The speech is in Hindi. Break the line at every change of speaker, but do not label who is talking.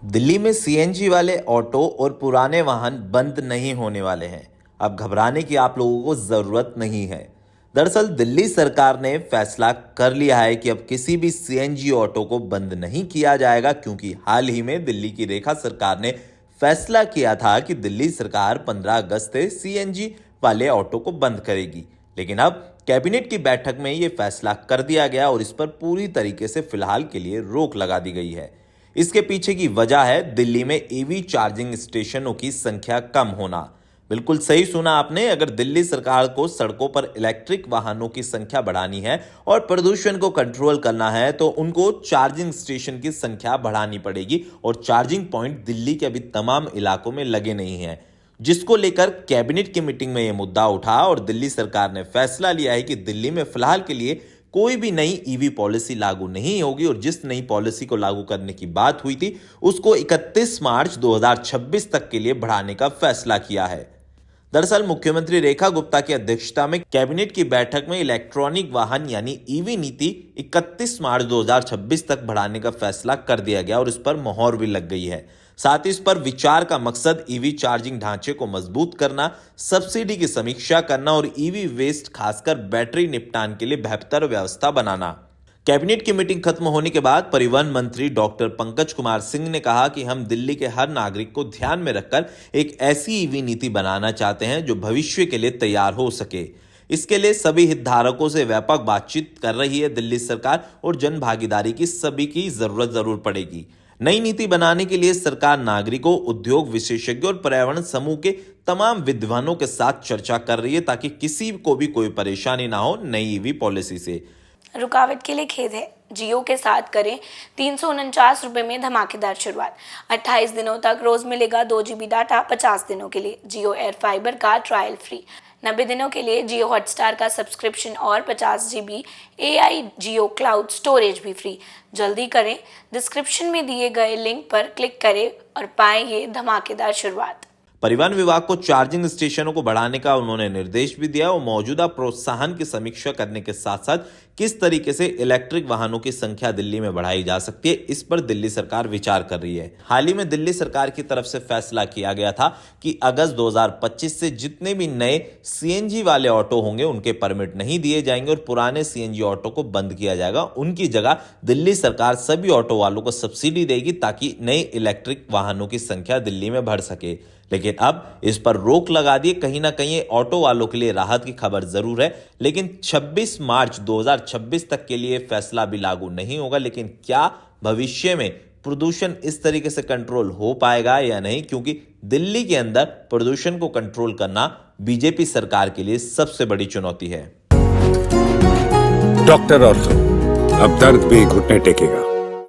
दिल्ली में सीएनजी वाले ऑटो और पुराने वाहन बंद नहीं होने वाले हैं। अब घबराने की आप लोगों को जरूरत नहीं है। दरअसल दिल्ली सरकार ने फैसला कर लिया है कि अब किसी भी सीएनजी ऑटो को बंद नहीं किया जाएगा, क्योंकि हाल ही में दिल्ली की रेखा सरकार ने फैसला किया था कि दिल्ली सरकार 15 अगस्त से सीएनजी वाले ऑटो को बंद करेगी। लेकिन अब कैबिनेट की बैठक में यह फैसला कर दिया गया और इस पर पूरी तरीके से फिलहाल के लिए रोक लगा दी गई है। इसके पीछे की वजह है दिल्ली में ईवी चार्जिंग स्टेशनों की संख्या कम होना। बिल्कुल सही सुना आपने। अगर दिल्ली सरकार को सड़कों पर इलेक्ट्रिक वाहनों की संख्या बढ़ानी है और प्रदूषण को कंट्रोल करना है तो उनको चार्जिंग स्टेशन की संख्या बढ़ानी पड़ेगी, और चार्जिंग पॉइंट दिल्ली के अभी तमाम इलाकों में लगे नहीं हैं, जिसको लेकर कैबिनेट की मीटिंग में यह मुद्दा उठा और दिल्ली सरकार ने फैसला लिया है कि दिल्ली में फिलहाल के लिए कोई भी नई ईवी पॉलिसी लागू नहीं होगी, और जिस नई पॉलिसी को लागू करने की बात हुई थी उसको 31 मार्च 2026 तक के लिए बढ़ाने का फैसला किया है। दरअसल मुख्यमंत्री रेखा गुप्ता की अध्यक्षता में कैबिनेट की बैठक में इलेक्ट्रॉनिक वाहन यानी ईवी नीति 31 मार्च 2026 तक बढ़ाने का फैसला कर दिया गया और इस पर मोहर भी लग गई है। साथ ही इस पर विचार का मकसद ईवी चार्जिंग ढांचे को मजबूत करना, सब्सिडी की समीक्षा करना और ईवी वेस्ट खासकर बैटरी निपटान के लिए बेहतर व्यवस्था बनाना। कैबिनेट की मीटिंग खत्म होने के बाद परिवहन मंत्री डॉक्टर पंकज कुमार सिंह ने कहा कि हम दिल्ली के हर नागरिक को ध्यान में रखकर एक ऐसी ईवी नीति बनाना चाहते हैं जो भविष्य के लिए तैयार हो सके। इसके लिए सभी हितधारकों से व्यापक बातचीत कर रही है दिल्ली सरकार, और जन भागीदारी की सभी की जरूरत जरूर पड़ेगी। नई नीति बनाने के लिए सरकार नागरिकों, उद्योग विशेषज्ञों और पर्यावरण समूह के तमाम विद्वानों के साथ चर्चा कर रही है, ताकि किसी को भी कोई परेशानी ना हो नई ईवी पॉलिसी से।
रुकावट के लिए खेद है। जियो के साथ करें 349 रुपए में धमाकेदार शुरुआत। 28 दिनों तक रोज मिलेगा 2 GB डाटा 50 दिनों के लिए। जियो एयर फाइबर का ट्रायल फ्री। 90 दिनों के लिए जियो हॉटस्टार का सब्सक्रिप्शन और 50 GB AI जियो क्लाउड स्टोरेज भी फ्री। जल्दी करें, डिस्क्रिप्शन में दिए गए लिंक पर क्लिक करें और पाएं ये धमाकेदार शुरुआत।
परिवहन विभाग को चार्जिंग स्टेशनों को बढ़ाने का उन्होंने निर्देश भी दिया और मौजूदा प्रोत्साहन की समीक्षा करने के साथ साथ किस तरीके से इलेक्ट्रिक वाहनों की संख्या दिल्ली में बढ़ाई जा सकती है, इस पर दिल्ली सरकार विचार कर रही है। हाल ही में दिल्ली सरकार की तरफ से फैसला किया गया था कि अगस्त 2025 से जितने भी नए सीएनजी वाले ऑटो होंगे उनके परमिट नहीं दिए जाएंगे और पुराने सीएनजी ऑटो को बंद किया जाएगा। उनकी जगह दिल्ली सरकार सभी ऑटो वालों को सब्सिडी देगी, ताकि नए इलेक्ट्रिक वाहनों की संख्या दिल्ली में बढ़ सके। लेकिन अब इस पर रोक लगा दी। कहीं ना कहीं ऑटो वालों के लिए राहत की खबर जरूर है, लेकिन 26 मार्च 2026 तक के लिए फैसला भी लागू नहीं होगा। लेकिन क्या भविष्य में प्रदूषण इस तरीके से कंट्रोल हो पाएगा या नहीं, क्योंकि दिल्ली के अंदर प्रदूषण को कंट्रोल करना बीजेपी सरकार के लिए सबसे बड़ी चुनौती है।
डॉक्टर ऑर्थो, अब दर्द भी घुटने टेकेगा।